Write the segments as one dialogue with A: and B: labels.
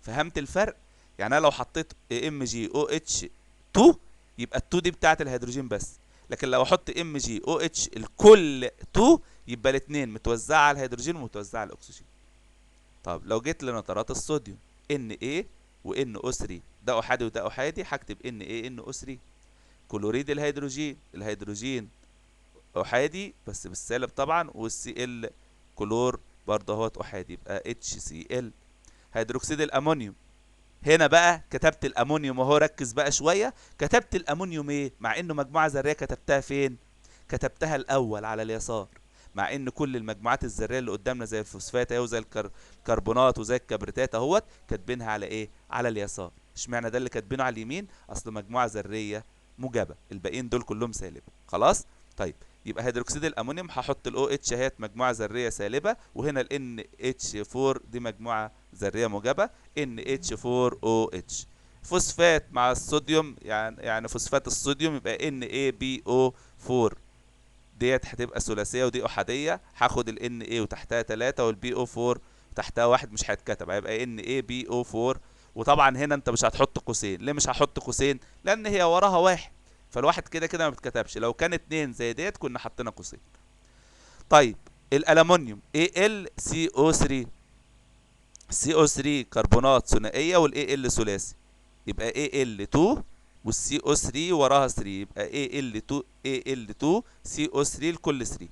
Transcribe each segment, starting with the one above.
A: فهمت الفرق؟ يعني انا لو حطيت MgOH2 يبقى ال2 دي بتاعت الهيدروجين بس، لكن لو احط MgOH الكل 2 يبقى الاثنين متوزعه على الهيدروجين ومتوزعه على الاكسجين. طب لو جيت لنترات الصوديوم Na و NO3، ده احادي وده احادي، هكتب NaNO3. كلوريد الهيدروجين احادي بس بالسالب طبعا، والCl كلور برضه اهوت احادي يبقى HCl. هيدروكسيد الامونيوم، هنا بقى كتبت الامونيوم اهو، ركز بقى شويه، كتبت الامونيوم ايه مع انه مجموعه ذريه؟ كتبتها فين؟ كتبتها الاول على اليسار، مع ان كل المجموعات الذريه اللي قدامنا زي الفوسفات اهو، زي الكربونات وزي الكبريتات اهوت، كاتبينها على ايه؟ على اليسار. اشمعنى ده اللي كاتبينه على اليمين؟ اصل مجموعه ذريه موجبه، الباقيين دول كلهم سالب. خلاص؟ طيب يبقى هيدروكسيد الامونيوم هحط الاو اتش اهيت مجموعه ذريه سالبه، وهنا ال NH4 دي مجموعه ذريه موجبه NH4OH. فوسفات مع الصوديوم، يعني فوسفات الصوديوم يبقى NaBO4، ديت هتبقى ثلاثيه ودي احاديه، هاخد ال Na وتحتها 3 والبي او 4 تحتها 1، مش هيتكتب، هيبقى NaBO4. وطبعا هنا انت مش هتحط قوسين. ليه مش هحط قوسين؟ لان هي وراها واحد، فالواحد كده كده ما بتكتبش. لو كان اتنين زي ديت كنا حطينا قوسين. طيب الالومنيوم AlCO3، CO3 كربونات ثنائيه والAl ثلاثي، يبقى Al2 والCO3 وراها 3، يبقى Al2 CO3 لكل 3.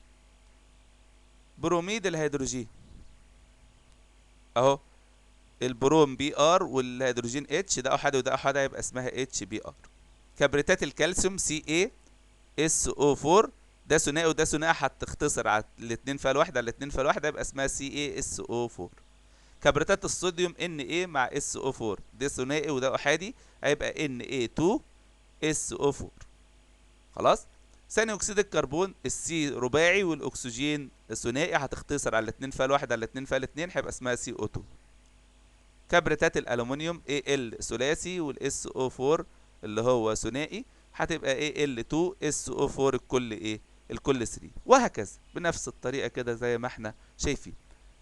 A: بروميد الهيدروجين اهو، البروم Br والهيدروجين H، ده احادي وده احادي، يبقى اسمها HBr. كبريتات الكالسيوم CaSO4، ده ثنائي وده ثنائي، هتختصر على الاثنين فيها الواحد على الاثنين فيها الواحد، يبقى اسمها CaSO4. كبريتات الصوديوم Na مع SO4، ده ثنائي وده احادي، هيبقى Na2SO4. خلاص؟ ثاني اكسيد الكربون السي رباعي والاكسجين ثنائي، هتختصر على الاثنين فيها الواحد على الاثنين فيها الاثنين، هيبقى اسمها CO2. كبريتات الالومنيوم Al ثلاثي والSO4 اللي هو ثنائي، هتبقى Al2SO4 الكل ايه؟ الكل 3، وهكذا بنفس الطريقه كده زي ما احنا شايفين.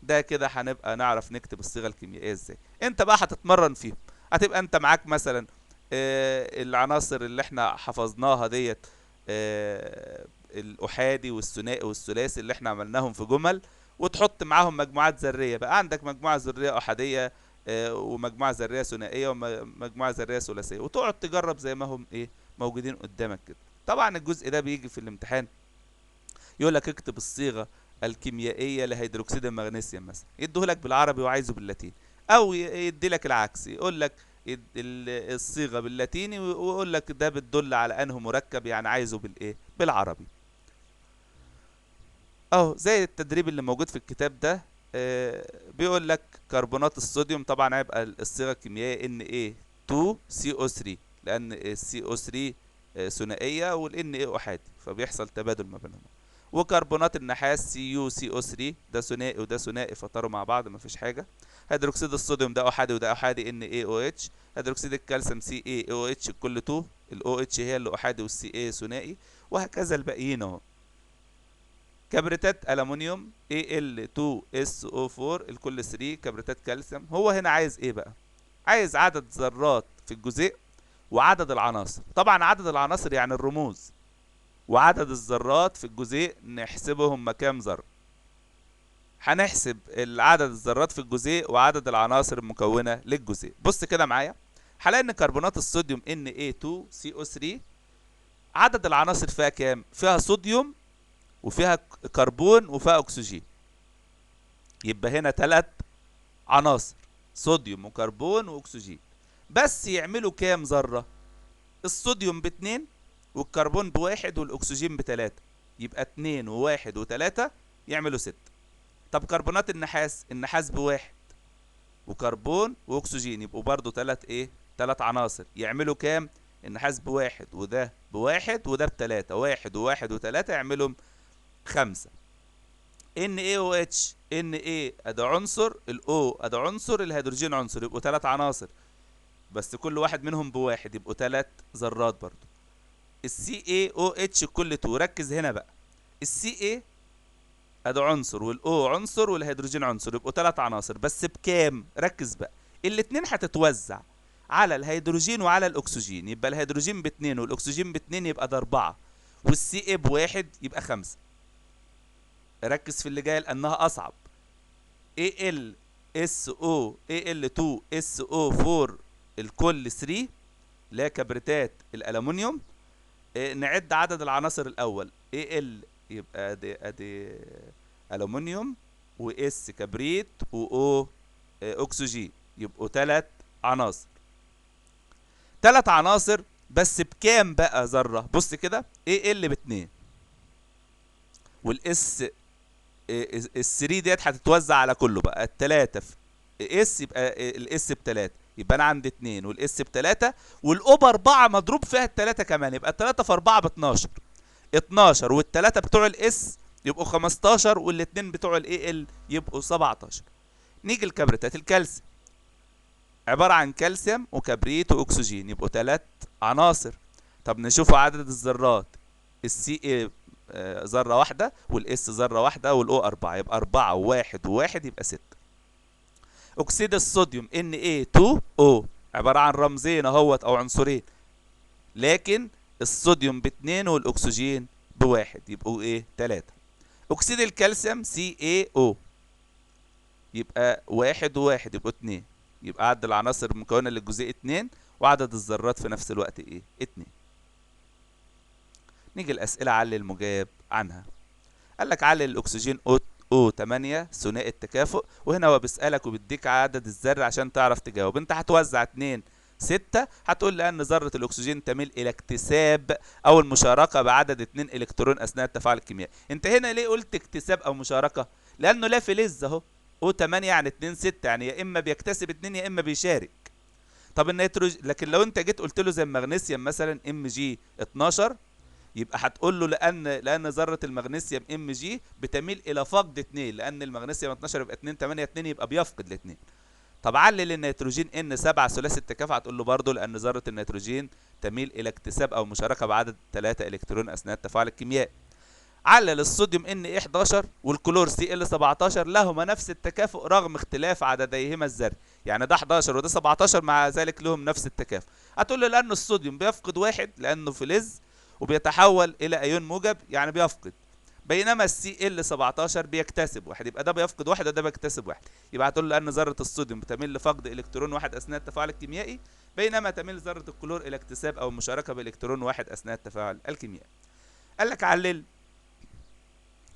A: ده كده هنبقى نعرف نكتب الصيغه الكيميائيه ازاي. انت بقى هتتمرن فيهم، هتبقى انت معاك مثلا العناصر اللي احنا حفظناها ديت، الاحادي والثنائي والثلاثي اللي احنا عملناهم في جمل، وتحط معاهم مجموعات ذريه. بقى عندك مجموعه ذريه احاديه ومجموعه ذريه ثنائيه ومجموعه ذريه ثلاثيه، وتقعد تجرب زي ما هم ايه موجودين قدامك كده. طبعا الجزء ده بيجي في الامتحان يقول لك اكتب الصيغه الكيميائيه لهيدروكسيد المغنيسيوم مثلا، يديهولك بالعربي وعايزه باللاتيني، او يدي لك العكس، يقول لك الصيغه باللاتيني ويقول لك ده بتدل على انه مركب، يعني عايزه بالايه؟ بالعربي. اهو زي التدريب اللي موجود في الكتاب ده. بيقول لك كربونات الصوديوم طبعا هيبقى الصيغه الكيميائيه Na2CO3، لان الCO3 ثنائيه والNa احادي، فبيحصل تبادل ما بينهم. وكربونات النحاس CuCO3، ده ثنائي وده ثنائي، فطروا مع بعض مفيش حاجه. هيدروكسيد الصوديوم ده احادي وده احادي NaOH. هيدروكسيد الكالسيوم CaOH الكل 2، الOH هي اللي احادي والCa ثنائي، وهكذا الباقيين اهو. كبريتات ألمونيوم Al2SO4 الكل 3. كبريتات كالسيوم، هو هنا عايز ايه بقى؟ عايز عدد ذرات في الجزيء وعدد العناصر. طبعا عدد العناصر يعني الرموز، وعدد الذرات في الجزيء نحسبهم كام ذرة. هنحسب عدد الذرات في الجزيء وعدد العناصر المكونة للجزيء. بص كده معايا، هلاقي ان كربونات الصوديوم Na2CO3 عدد العناصر فيها كام؟ فيها صوديوم وفيها كربون وفيها اكسجين، يبقى هنا 3 عناصر، صوديوم وكربون واكسجين. بس يعملوا كام ذره؟ الصوديوم ب2 والكربون ب1 والاكسجين ب3، يبقى 2 و1 و3 يعملوا 6. طب كربونات النحاس ب1 وكربون واكسجين، يبقوا برضو 3 ايه؟ 3 عناصر، يعملوا كام؟ النحاس ب1 وده ب1 وده ب3، 1 و1 و3 يعملوا 5. NaOH، Na ادي عنصر، الاو ادي عنصر، الهيدروجين عنصر، يبقوا 3 عناصر، بس كل واحد منهم بواحد، يبقوا 3 ذرات برضو. CaOH كل 2. ركز هنا بقى، Ca ادي عنصر والاو عنصر والهيدروجين عنصر، يبقوا 3 عناصر بس بكام؟ ركز بقى، الاتنين هتتوزع على الهيدروجين وعلى الاكسجين، يبقى الهيدروجين ب2 والاكسجين ب2 يبقى ده 4 والسي اي ب1 يبقى 5. ركز في اللي جاي لانها اصعب. AlSO Al2SO4 الكل 3 اللي هي كبريتات الالومنيوم. نعد عدد العناصر الاول. Al يبقى ادي الومنيوم واس كبريت واو اكسجين، يبقوا 3 عناصر. 3 عناصر بس بكام بقى ذره؟ بص كده، Al ب2 والاس ال3 ديت هتتوزع على كله بقى الثلاثه في اس، يبقى الاس ب3 يبقى انا عندي 2 والاس ب3 والاو ب4 مضروب فيها الثلاثه كمان، يبقى 3 في 4 ب12. 12 والثلاثه بتوع الاس يبقوا 15 والاثنين بتوع الاي ال يبقوا 17. نيجي لكبريتات الكالسيوم، عباره عن كالسيوم وكبريت واكسجين، يبقوا 3 عناصر. طب نشوفوا عدد الذرات. السي اي ذره واحده والاس ذره واحده والاو 4، يبقى 4 و1 و1 يبقى 6. اكسيد الصوديوم Na2O عباره عن رمزين اهوت او عنصرين، لكن الصوديوم ب2 والاكسجين ب1 يبقوا ايه 3. اكسيد الكالسيوم CaO يبقى 1 و1 يبقوا 2، يبقى عدد العناصر المكونه للجزيء 2 وعدد الذرات في نفس الوقت ايه 2. نيجي الاسئله علل المجاب عنها. قال لك علل الاكسجين O8 ثنائي التكافؤ، وهنا هو بيسالك وبيديك عدد الذر عشان تعرف تجاوب. انت هتوزع 2 6، هتقول لان ذره الاكسجين تميل الى اكتساب او المشاركه بعدد 2 الكترون اثناء التفاعل الكيميائي. انت هنا ليه قلت اكتساب او مشاركه؟ لانه لا فلز اهو، O8 يعني 2 6، يعني يا اما بيكتسب 2 يا اما بيشارك. طب النيتروجين، لكن لو انت جيت قلت له زي المغنيسيوم مثلا Mg12، يبقى هتقول له لان ذره المغنيسيوم Mg بتميل الى فقد 2، لان المغنيسيوم 12 يبقى 2 8 2 يبقى بيفقد الاثنين. طب علل النيتروجين N7 ثلاثي التكافؤ، هتقول له برضه لان ذره النيتروجين تميل الى اكتساب او مشاركه بعدد 3 الكترون اثناء التفاعل الكيميائي. علل الصوديوم Na11 والكلور Cl17 لهما نفس التكافؤ رغم اختلاف عدديهما الذري، يعني ده 11 وده 17 مع ذلك لهم نفس التكافؤ. هتقول له لان الصوديوم بيفقد 1 لانه فلز وبيتحول الى ايون موجب يعني بيفقد، بينما Cl17 بيكتسب 1، يبقى ده بيفقد 1 وده بيكتسب 1. يبقى هتقول له ان ذره الصوديوم بتميل لفقد الكترون 1 اثناء التفاعل الكيميائي، بينما تميل ذره الكلور الى اكتساب او مشاركه بالكترون 1 اثناء التفاعل الكيميائي. قال لك علل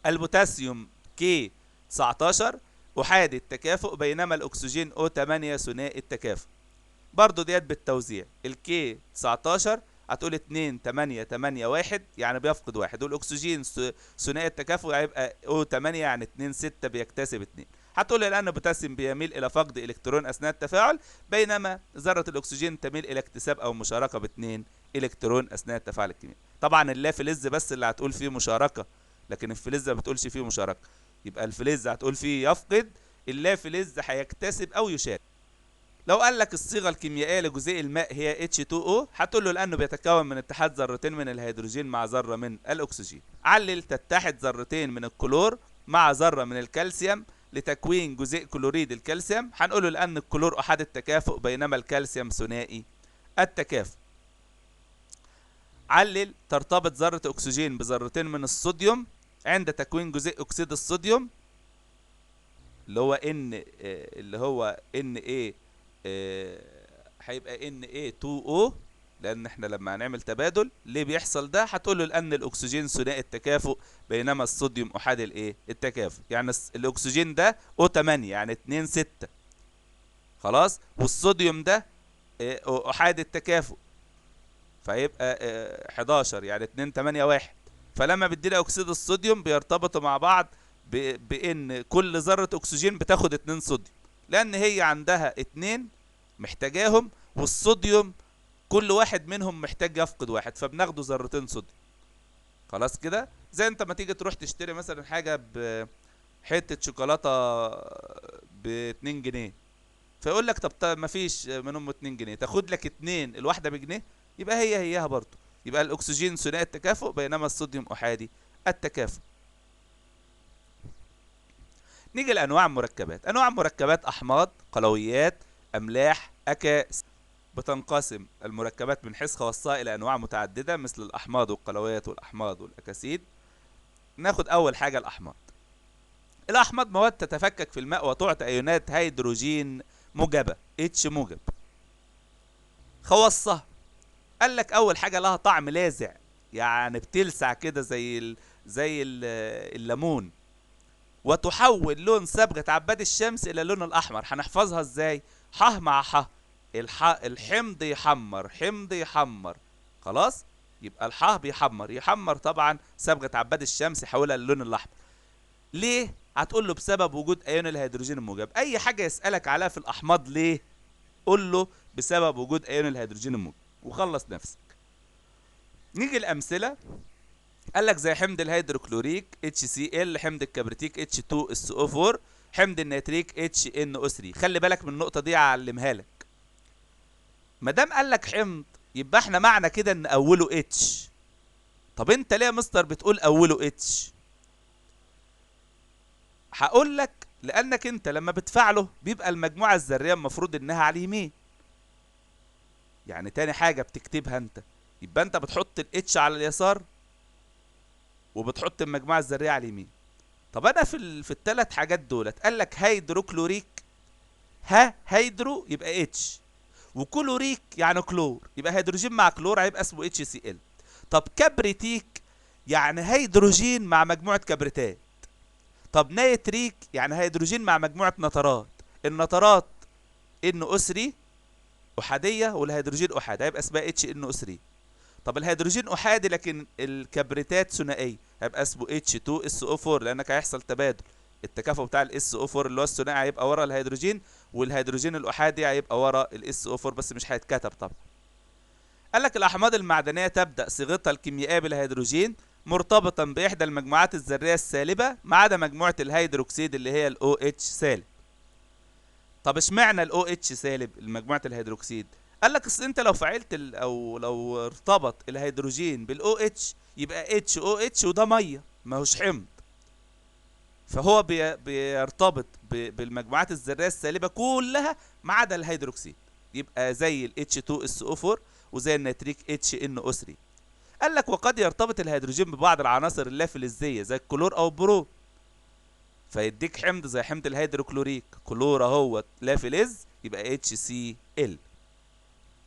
A: البوتاسيوم K19 احادي التكافؤ، بينما الاكسجين O8 ثنائي التكافؤ. برضو ديت بالتوزيع، الكي 19 هتقول 2 8 8 1 يعني بيفقد 1، والاكسجين ثنائي التكافؤ هيبقى O8 يعني 2 6 بيكتسب 2. هتقول لي لان البوتاسيوم بيميل الى فقد الكترون اثناء التفاعل، بينما ذره الاكسجين تميل الى اكتساب او مشاركه ب2 الكترون اثناء التفاعل الكيميائي. طبعا اللافلز بس اللي هتقول فيه مشاركه، لكن الفلز ما بتقولش فيه مشاركه، يبقى الفلز هتقول فيه يفقد، اللافلز هيكتسب او يشارك. لو قال لك الصيغه الكيميائيه لجزيء الماء هي H2O، هتقول له لانه بيتكون من اتحاد ذرتين من الهيدروجين مع ذره من الاكسجين. علل تتحد ذرتين من الكلور مع ذره من الكالسيوم لتكوين جزيء كلوريد الكالسيوم، هنقول له لان الكلور احاد التكافؤ بينما الكالسيوم ثنائي التكافؤ. علل ترتبط ذره اكسجين بذرتين من الصوديوم عند تكوين جزيء اكسيد الصوديوم اللي هو Na هيبقى Na2O، لان احنا لما هنعمل تبادل ليه بيحصل ده؟ هتقول له لان الاكسجين ثنائي التكافؤ بينما الصوديوم احاد الايه التكافؤ، يعني الاكسجين ده O8 يعني 2 6 خلاص، والصوديوم ده احاد التكافؤ فيبقى 11 يعني 2 8 1. فلما بيدينا اكسيد الصوديوم بيرتبطوا مع بعض بان كل ذره اكسجين بتاخد 2 صوديوم، لان هي عندها 2 محتاجاهم، والصوديوم كل واحد منهم محتاج يفقد 1، فبناخده ذرتين صوديوم. خلاص كده، زي انت ما تيجي تروح تشتري مثلا حاجه بحته شوكولاته ب2 جنيه، فيقول لك طب ما فيش منهم 2 جنيه، تاخد لك 2 الواحده بجنيه، يبقى هيها برضه. يبقى الاكسجين ثنائي التكافؤ بينما الصوديوم احادي التكافؤ. نيجي لانواع المركبات. انواع المركبات احماض، قلويات، املاح اكاسيد. بتنقسم المركبات من حيث خواصها الى انواع متعدده مثل الاحماض والقلويات والاحماض والاكاسيد. ناخد اول حاجه الاحماض. الاحماض مواد تتفكك في الماء وتعطي ايونات هيدروجين موجبه اتش موجب. خواصها قال لك اول حاجه لها طعم لاذع، يعني بتلسع كده زي الليمون. وتحول لون صبغه عباد الشمس الى اللون الاحمر. هنحفظها ازاي؟ ح مع ح، الحمض يحمر، حمض يحمر. خلاص، يبقى الح بيحمر، يحمر طبعا صبغه عباد الشمس يحولها للون الاحمر. ليه؟ هتقول له بسبب وجود ايون الهيدروجين الموجب. اي حاجه يسالك عليها في الاحماض ليه، قول له بسبب وجود ايون الهيدروجين الموجب وخلص نفسك. نيجي الامثله. قال لك زي حمض الهيدروكلوريك HCl، حمض الكبريتيك H2SO4، حمض النيتريك HNO3. خلي بالك من النقطه دي هعلمها لك. ما دام قال لك حمض يبقى احنا معنى كده ان اوله اتش. طب انت ليه يا مستر بتقول اوله اتش؟ هقول لك لانك انت لما بتفعله بيبقى المجموعه الذريه المفروض انها على اليمين. يعني تاني حاجه بتكتبها انت، يبقى انت بتحط الاتش على اليسار وبتحط المجموعه الذريه على اليمين. طب انا في الثلاث حاجات دولت قال لك هيدروكلوريك، هيدرو يبقى اتش، وكلوريك يعني كلور، يبقى هيدروجين مع كلور هيبقى اسمه اتش سي ال. طب كبريتيك يعني هيدروجين مع مجموعه كبريتات. طب نيتريك يعني هيدروجين مع مجموعه نترات. النترات NO3 احاديه والهيدروجين احادي هيبقى اسمها HNO3. طب الهيدروجين احادي لكن الكبريتات ثنائيه هيبقى اسمه H2SO4 لانك هيحصل تبادل. التكافؤ بتاع الاس او 4 اللي هو الثنائي هيبقى ورا الهيدروجين، والهيدروجين الاحادي هيبقى ورا الاس او 4 بس مش هيتكتب طبعا. قال لك الاحماض المعدنيه تبدا صيغتها الكيميائيه بالهيدروجين مرتبطا باحدى المجموعات الذريه السالبه ما عدا مجموعه الهيدروكسيد اللي هي الاو اتش سالب. طب اشمعنى الاو اتش سالب مجموعه الهيدروكسيد؟ قال لك اصل انت لو فعلت او لو ارتبط الهيدروجين بالاو اتش يبقى اتش او اتش وده ميه ماهوش حمض، فهو بيرتبط بالمجموعات الذريه السالبه كلها ما عدا الهيدروكسيد، يبقى زي ال H2SO4 وزي النيتريك HNO3. قال لك وقد يرتبط الهيدروجين ببعض العناصر اللافلزيه زي الكلور او البرون فيديك حمض زي حمض الهيدروكلوريك، كلور اهوت لافلز يبقى HCl.